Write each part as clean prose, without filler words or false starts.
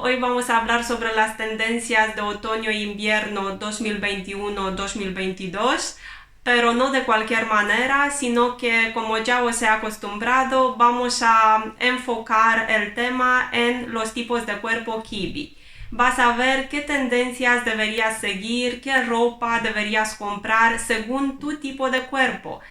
Hoy vamos a hablar sobre las tendencias de otoño e invierno 2021-2022, pero no de cualquier manera, sino que como ya os he acostumbrado, vamos a enfocar el tema en los tipos de cuerpo Kibi. Vas a ver qué tendencias deberías seguir, qué ropa deberías comprar según tu tipo de cuerpo.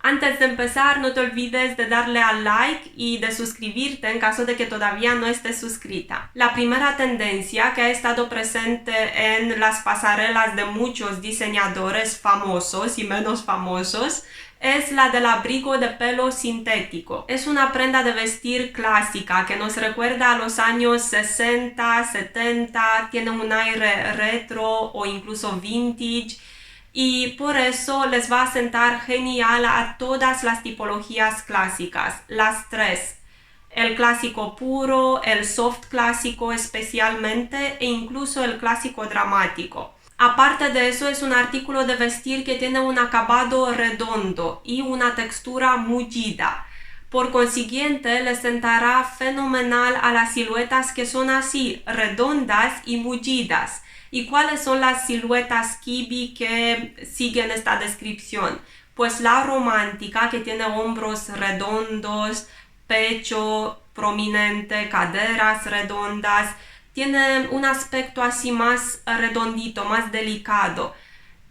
Antes de empezar, no te olvides de darle al like y de suscribirte en caso de que todavía no estés suscrita. La primera tendencia que ha estado presente en las pasarelas de muchos diseñadores famosos y menos famosos es la del abrigo de pelo sintético. Es una prenda de vestir clásica que nos recuerda a los años 60, 70, tiene un aire retro o incluso vintage y por eso les va a sentar genial a todas las tipologías clásicas, las tres. El clásico puro, el soft clásico especialmente e incluso el clásico dramático. Aparte de eso, es un artículo de vestir que tiene un acabado redondo y una textura mullida. Por consiguiente, le sentará fenomenal a las siluetas que son así, redondas y mullidas. ¿Y cuáles son las siluetas Kibi que siguen esta descripción? Pues la romántica, que tiene hombros redondos, pecho prominente, caderas redondas, tiene un aspecto así más redondito, más delicado,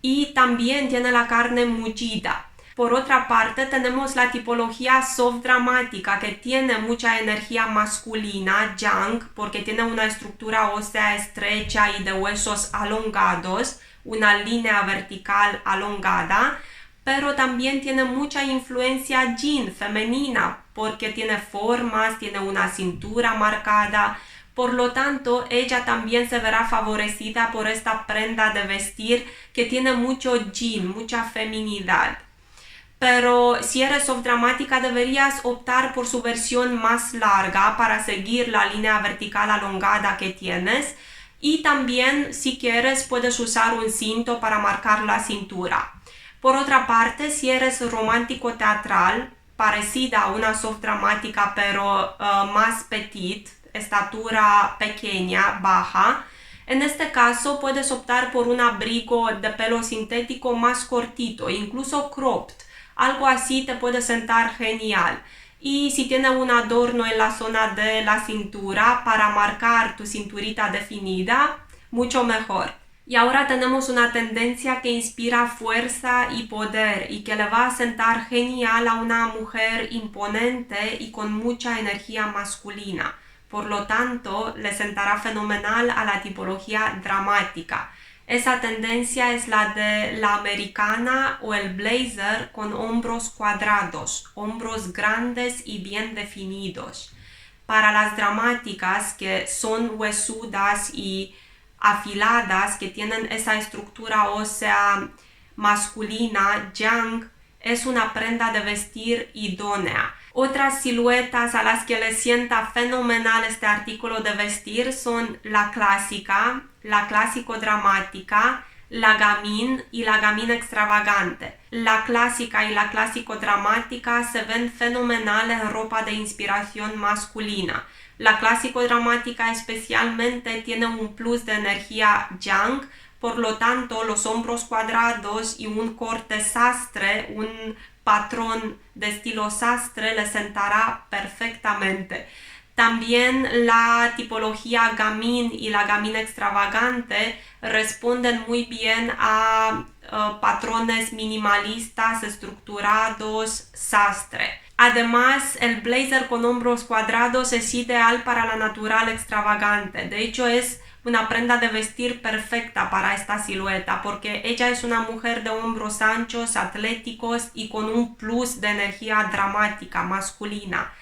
y también tiene la carne mullida. Por otra parte, tenemos la tipología soft dramática, que tiene mucha energía masculina, yang, porque tiene una estructura ósea estrecha y de huesos alongados, una línea vertical alongada, pero también tiene mucha influencia yin, femenina, porque tiene formas, tiene una cintura marcada. Por lo tanto, ella también se verá favorecida por esta prenda de vestir que tiene mucho yin, mucha feminidad. Pero si eres soft dramática, deberías optar por su versión más larga para seguir la línea vertical alongada que tienes. Y también, si quieres, puedes usar un cinto para marcar la cintura. Por otra parte, si eres romántico teatral, parecida a una soft dramática pero más petit, estatura pequeña, baja, en este caso puedes optar por un abrigo de pelo sintético más cortito, incluso cropped. Algo así te puede sentar genial. Y si tiene un adorno en la zona de la cintura para marcar tu cinturita definida, mucho mejor. Y ahora tenemos una tendencia que inspira fuerza y poder y que le va a sentar genial a una mujer imponente y con mucha energía masculina. Por lo tanto, le sentará fenomenal a la tipología dramática. Esa tendencia es la de la americana o el blazer con hombros cuadrados, hombros grandes y bien definidos. Para las dramáticas, que son huesudas y afiladas, que tienen esa estructura ósea masculina, yang, es una prenda de vestir idónea. Otras siluetas a las que le sienta fenomenal este artículo de vestir son la clásica, la clásico dramática, la gamín y la gamín extravagante. La clásica y la clásico dramática se ven fenomenales en ropa de inspiración masculina. La clásico dramática especialmente tiene un plus de energía yang, por lo tanto los hombros cuadrados y un corte sastre, un patrón de estilo sastre le sentará perfectamente. También la tipología gamín y la gamín extravagante responden muy bien a patrones minimalistas, estructurados, sastre. Además, el blazer con hombros cuadrados es ideal para la natural extravagante. De hecho, es una prenda de vestir perfecta para esta silueta porque ella es una mujer de hombros anchos, atléticos y con un plus de energía dramática masculina.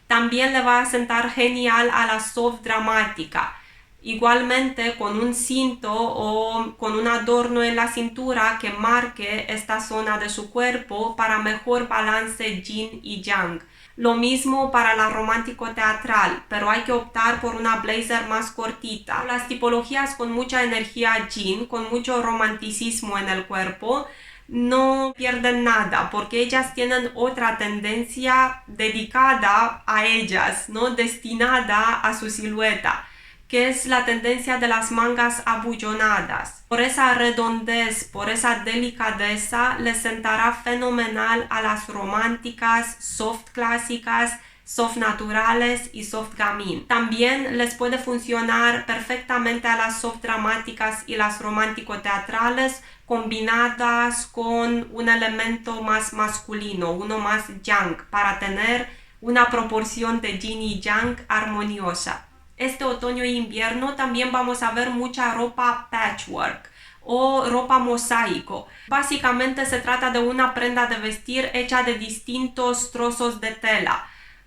También le va a sentar genial a la soft dramática. Igualmente con un cinto o con un adorno en la cintura que marque esta zona de su cuerpo para mejor balance yin y yang. Lo mismo para la romántico teatral, pero hay que optar por una blazer más cortita. Las tipologías con mucha energía yin, con mucho romanticismo en el cuerpo, no pierden nada porque ellas tienen otra tendencia dedicada a ellas, ¿no? Destinada a su silueta, que es la tendencia de las mangas abullonadas. Por esa redondez, por esa delicadeza, les sentará fenomenal a las románticas, soft clásicas, soft naturales y soft gamín. También les puede funcionar perfectamente a las soft dramáticas y las romántico teatrales combinadas con un elemento más masculino, uno más yang, para tener una proporción de yin y yang armoniosa. Este otoño e invierno también vamos a ver mucha ropa patchwork o ropa mosaico. Básicamente se trata de una prenda de vestir hecha de distintos trozos de tela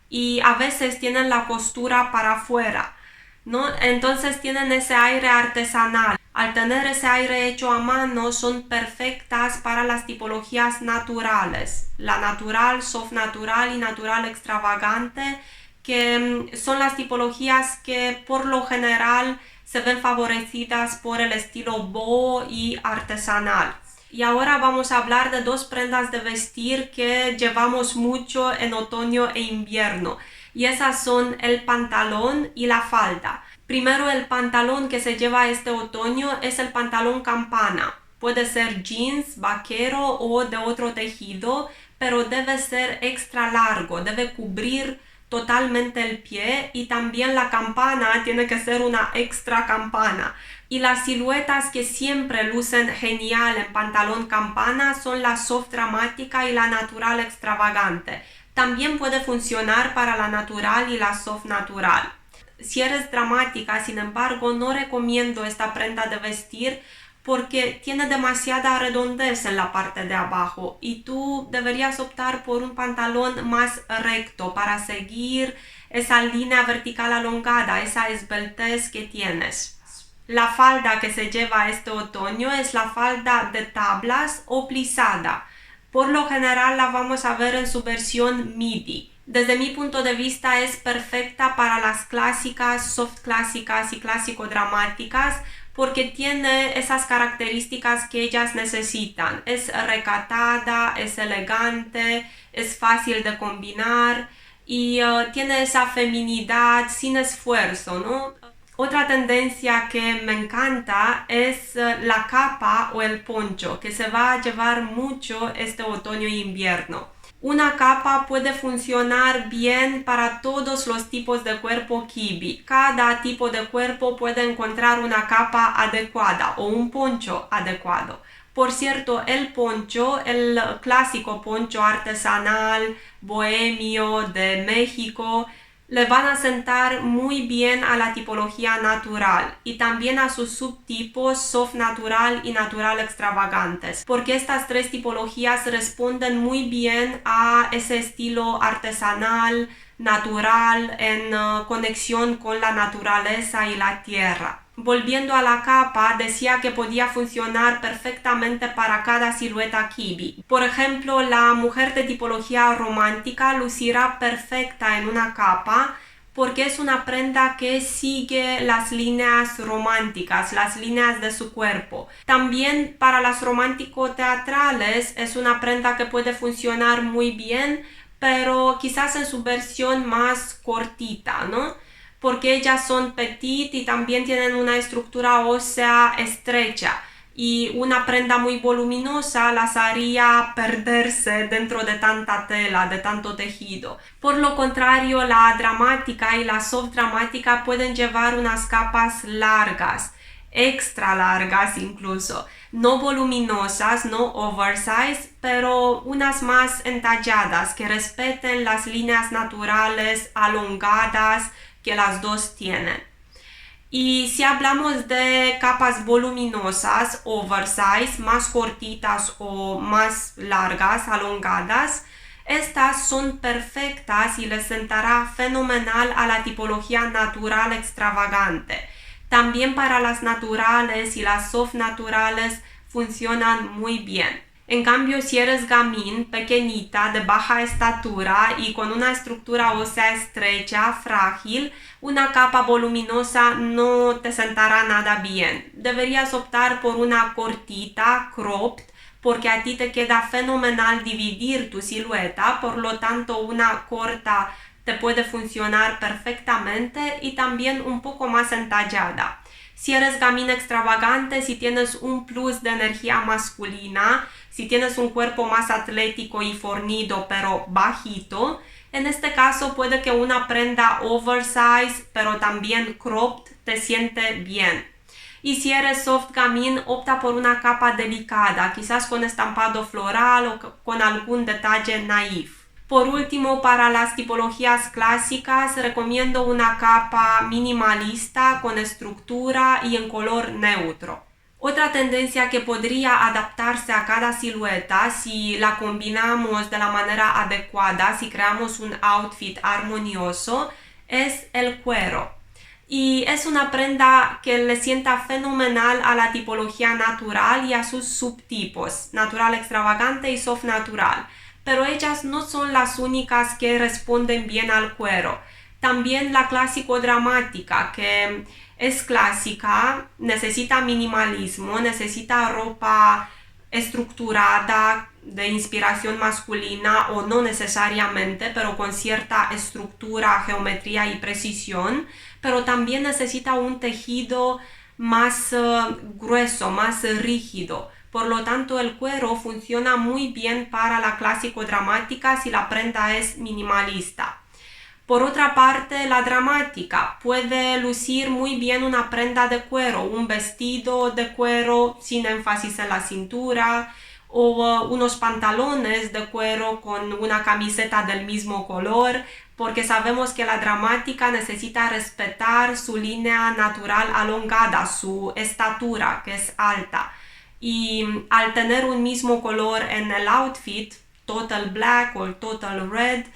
y a veces tienen la costura para afuera, ¿no? Entonces tienen ese aire artesanal. Al tener ese aire hecho a mano son perfectas para las tipologías naturales, la natural, soft natural y natural extravagante, que son las tipologías que por lo general se ven favorecidas por el estilo boho y artesanal. Y ahora vamos a hablar de dos prendas de vestir que llevamos mucho en otoño e invierno, y esas son el pantalón y la falda. Primero, el pantalón que se lleva este otoño es el pantalón campana. Puede ser jeans, vaquero o de otro tejido, pero debe ser extra largo, debe cubrir totalmente el pie y también la campana tiene que ser una extra campana. Y las siluetas que siempre lucen genial en pantalón campana son la soft dramática y la natural extravagante. También puede funcionar para la natural y la soft natural. Si eres dramática, sin embargo, no recomiendo esta prenda de vestir porque tiene demasiada redondez en la parte de abajo y tú deberías optar por un pantalón más recto para seguir esa línea vertical alongada, esa esbeltez que tienes. La falda que se lleva este otoño es la falda de tablas o plisada. Por lo general la vamos a ver en su versión midi. Desde mi punto de vista es perfecta para las clásicas, soft clásicas y clásico dramáticas porque tiene esas características que ellas necesitan. Es recatada, es elegante, es fácil de combinar y tiene esa feminidad sin esfuerzo, ¿no? Otra tendencia que me encanta es la capa o el poncho, que se va a llevar mucho este otoño e invierno. Una capa puede funcionar bien para todos los tipos de cuerpo kiwi. Cada tipo de cuerpo puede encontrar una capa adecuada o un poncho adecuado. Por cierto, el poncho, el clásico poncho artesanal, bohemio de México, le van a sentar muy bien a la tipología natural y también a sus subtipos soft natural y natural extravagantes, porque estas tres tipologías responden muy bien a ese estilo artesanal, natural, en conexión con la naturaleza y la tierra. Volviendo a la capa, decía que podía funcionar perfectamente para cada silueta kiwi. Por ejemplo, la mujer de tipología romántica lucirá perfecta en una capa porque es una prenda que sigue las líneas románticas, las líneas de su cuerpo. También para las romántico teatrales es una prenda que puede funcionar muy bien, pero quizás en su versión más cortita, ¿no? Porque ellas son petit y también tienen una estructura ósea estrecha y una prenda muy voluminosa las haría perderse dentro de tanta tela, de tanto tejido. Por lo contrario, la dramática y la soft dramática pueden llevar unas capas largas, extra largas incluso, no voluminosas, no oversize, pero unas más entalladas que respeten las líneas naturales alongadas que las dos tienen. Y si hablamos de capas voluminosas, oversize, más cortitas o más largas, alongadas, estas son perfectas y les sentará fenomenal a la tipología natural extravagante. También para las naturales y las soft naturales funcionan muy bien. En cambio, si eres gamín, pequeñita, de baja estatura y con una estructura ósea estrecha, frágil, una capa voluminosa no te sentará nada bien. Deberías optar por una cortita, cropped, porque a ti te queda fenomenal dividir tu silueta, por lo tanto una corta te puede funcionar perfectamente y también un poco más entallada. Si eres gamín extravagante, si tienes un plus de energía masculina, si tienes un cuerpo más atlético y fornido pero bajito, en este caso puede que una prenda oversize pero también cropped te siente bien. Y si eres soft gamín, opta por una capa delicada, quizás con estampado floral o con algún detalle naif. Por último, para las tipologías clásicas, recomiendo una capa minimalista con estructura y en color neutro. Otra tendencia que podría adaptarse a cada silueta si la combinamos de la manera adecuada, si creamos un outfit armonioso, es el cuero. Y es una prenda que le sienta fenomenal a la tipología natural y a sus subtipos, natural extravagante y soft natural. Pero ellas no son las únicas que responden bien al cuero. También la clásico dramática, que es clásica, necesita minimalismo, necesita ropa estructurada de inspiración masculina o no necesariamente, pero con cierta estructura, geometría y precisión, pero también necesita un tejido más grueso, más rígido. Por lo tanto, el cuero funciona muy bien para la clásico dramática si la prenda es minimalista. Por otra parte, la dramática puede lucir muy bien una prenda de cuero, un vestido de cuero sin énfasis en la cintura o unos pantalones de cuero con una camiseta del mismo color, porque sabemos que la dramática necesita respetar su línea natural alongada, su estatura que es alta. Y al tener un mismo color en el outfit, total black o total red,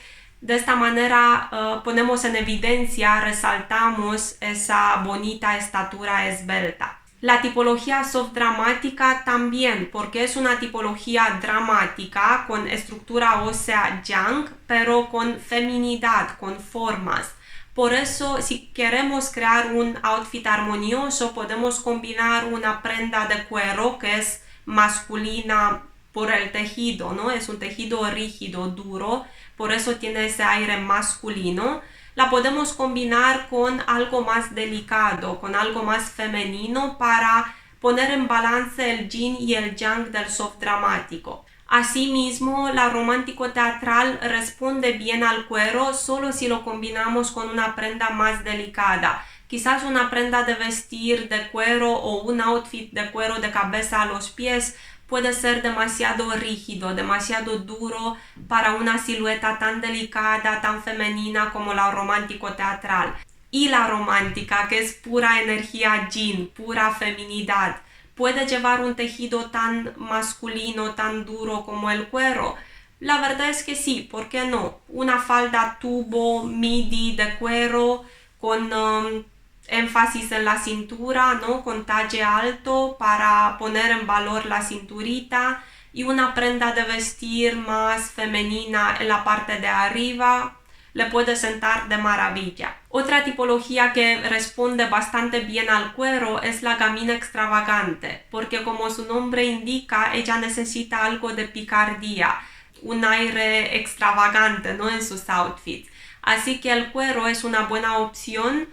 de esta manera ponemos en evidencia, resaltamos esa bonita estatura esbelta. La tipología soft dramática también, porque es una tipología dramática con estructura ósea yang, pero con feminidad, con formas. Por eso, si queremos crear un outfit armonioso, podemos combinar una prenda de cuero que es masculina por el tejido, ¿no? Es un tejido rígido, duro, por eso tiene ese aire masculino. La podemos combinar con algo más delicado, con algo más femenino para poner en balance el yin y el yang del soft dramático. Asimismo, la romántico teatral responde bien al cuero solo si lo combinamos con una prenda más delicada. Quizás una prenda de vestir de cuero o un outfit de cuero de cabeza a los pies puede ser demasiado rígido, demasiado duro para una silueta tan delicada, tan femenina como la romántico teatral. Y la romántica, que es pura energía yin, pura feminidad, puede llevar un tejido tan masculino, tan duro como el cuero. La verdad es que sí, ¿por qué no? Una falda tubo midi de cuero con énfasis en la cintura, ¿no? Con talle alto para poner en valor la cinturita y una prenda de vestir más femenina en la parte de arriba le puede sentar de maravilla. Otra tipología que responde bastante bien al cuero es la gamina extravagante, porque como su nombre indica, ella necesita algo de picardía, un aire extravagante, ¿no? En sus outfits. Así que el cuero es una buena opción.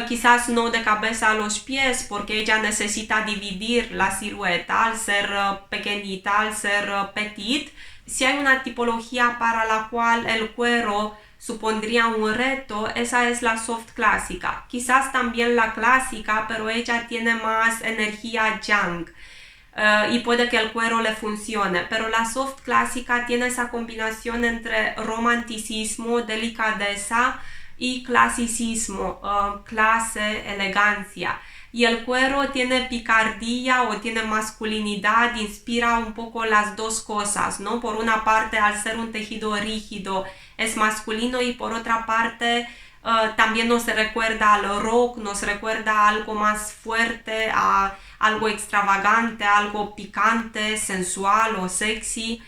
Quizás no de cabeza a los pies porque ella necesita dividir la silueta al ser pequeñita, al ser petit. Si hay una tipología para la cual el cuero supondría un reto, esa es la soft clásica. Quizás también la clásica, pero ella tiene más energía yang y puede que el cuero le funcione. Pero la soft clásica tiene esa combinación entre romanticismo, delicadeza y clasicismo, clase, elegancia. Y el cuero tiene picardía o tiene masculinidad, inspira un poco las dos cosas, ¿no? Por una parte, al ser un tejido rígido, es masculino y por otra parte, también nos recuerda al rock, nos recuerda a algo más fuerte, a algo extravagante, algo picante, sensual o sexy.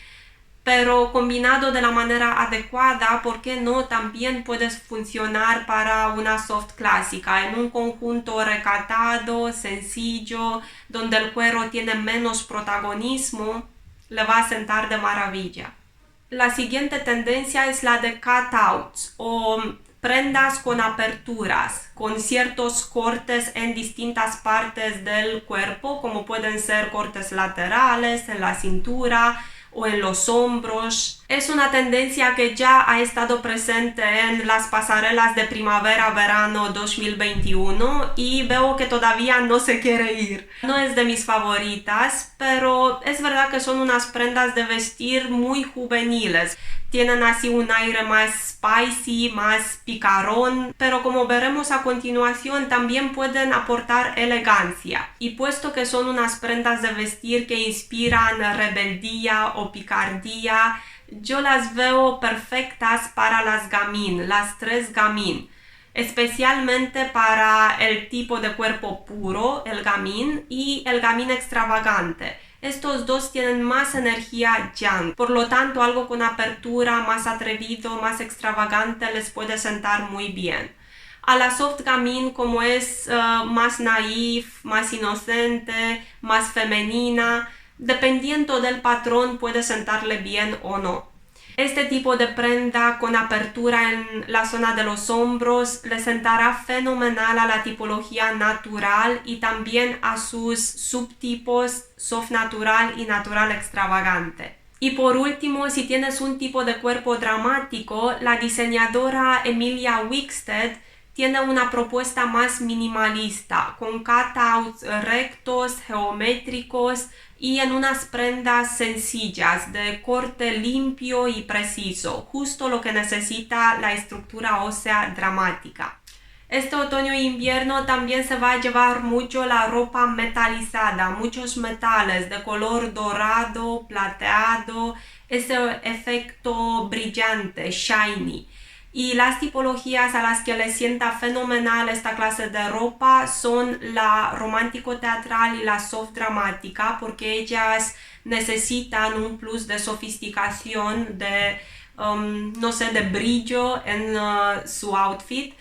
Pero combinado de la manera adecuada, ¿por qué no? También puede funcionar para una soft clásica, en un conjunto recatado, sencillo, donde el cuero tiene menos protagonismo. le va a sentar de maravilla. La siguiente tendencia es la de cutouts o prendas con aperturas, con ciertos cortes en distintas partes del cuerpo, como pueden ser cortes laterales, en la cintura o en los hombros. Es una tendencia que ya ha estado presente en las pasarelas de primavera-verano 2021 y veo que todavía no se quiere ir. No es de mis favoritas, pero es verdad que son unas prendas de vestir muy juveniles. Tienen así un aire más spicy, más picarón, pero como veremos a continuación también pueden aportar elegancia. Y puesto que son unas prendas de vestir que inspiran rebeldía o picardía, yo las veo perfectas para las gamine, las tres gamine, especialmente para el tipo de cuerpo puro, el gamine, y el gamine extravagante. Estos dos tienen más energía yang, por lo tanto algo con apertura, más atrevido, más extravagante les puede sentar muy bien. A la soft gamine, como es más naif, más inocente, más femenina, dependiendo del patrón puede sentarle bien o no. Este tipo de prenda con apertura en la zona de los hombros le sentará fenomenal a la tipología natural y también a sus subtipos soft natural y natural extravagante. Y por último, si tienes un tipo de cuerpo dramático, la diseñadora Emilia Wickstead tiene una propuesta más minimalista, con cutouts rectos, geométricos y en unas prendas sencillas, de corte limpio y preciso, justo lo que necesita la estructura ósea dramática. Este otoño e invierno también se va a llevar mucho la ropa metalizada, muchos metales de color dorado, plateado, ese efecto brillante, shiny. Y las tipologías a las que les sienta fenomenal esta clase de ropa son la romántico teatral y la soft dramática, porque ellas necesitan un plus de sofisticación, de, de brillo en su outfit.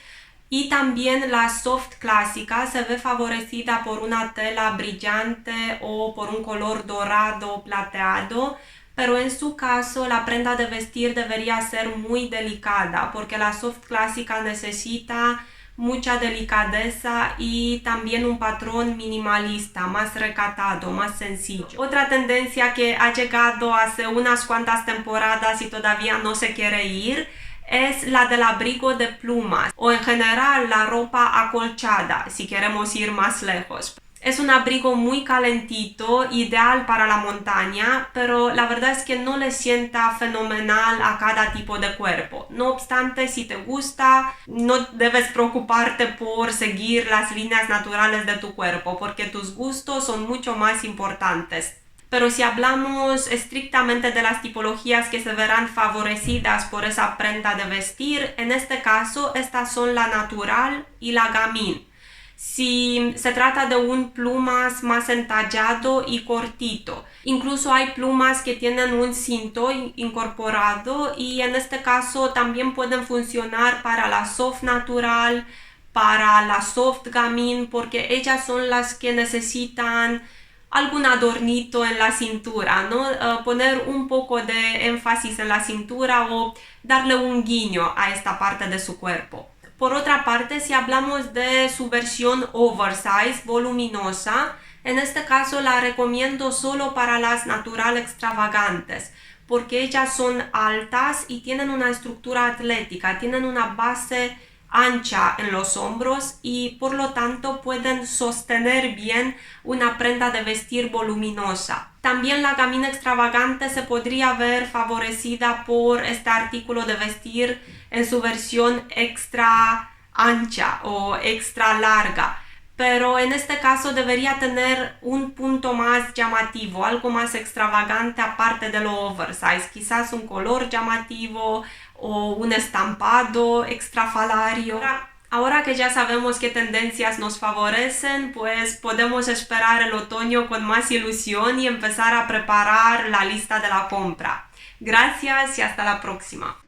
Y también la soft clásica se ve favorecida por una tela brillante o por un color dorado plateado, pero en su caso la prenda de vestir debería ser muy delicada porque la soft clásica necesita mucha delicadeza y también un patrón minimalista, más recatado, más sencillo. Otra tendencia que ha llegado hace unas cuantas temporadas y todavía no se quiere ir es la del abrigo de plumas o en general la ropa acolchada, si queremos ir más lejos. Es un abrigo muy calentito, ideal para la montaña, pero la verdad es que no le sienta fenomenal a cada tipo de cuerpo. No obstante, si te gusta, no debes preocuparte por seguir las líneas naturales de tu cuerpo, porque tus gustos son mucho más importantes. Pero si hablamos estrictamente de las tipologías que se verán favorecidas por esa prenda de vestir, en este caso estas son la natural y la gamine. Si se trata de un plumas más entallado y cortito. Incluso hay plumas que tienen un cinto incorporado y en este caso también pueden funcionar para la soft natural, para la soft gamine, porque ellas son las que necesitan algún adornito en la cintura, ¿no? Poner un poco de énfasis en la cintura o darle un guiño a esta parte de su cuerpo. Por otra parte, si hablamos de su versión oversize, voluminosa, en este caso la recomiendo solo para las natural extravagantes, porque ellas son altas y tienen una estructura atlética, tienen una base ancha en los hombros y por lo tanto pueden sostener bien una prenda de vestir voluminosa. También la gamine extravagante se podría ver favorecida por este artículo de vestir en su versión extra ancha o extra larga, pero en este caso debería tener un punto más llamativo, algo más extravagante aparte de lo oversize, quizás un color llamativo o un estampado extrafalario. Ahora que ya sabemos qué tendencias nos favorecen, pues podemos esperar el otoño con más ilusión y empezar a preparar la lista de la compra. Gracias y hasta la próxima.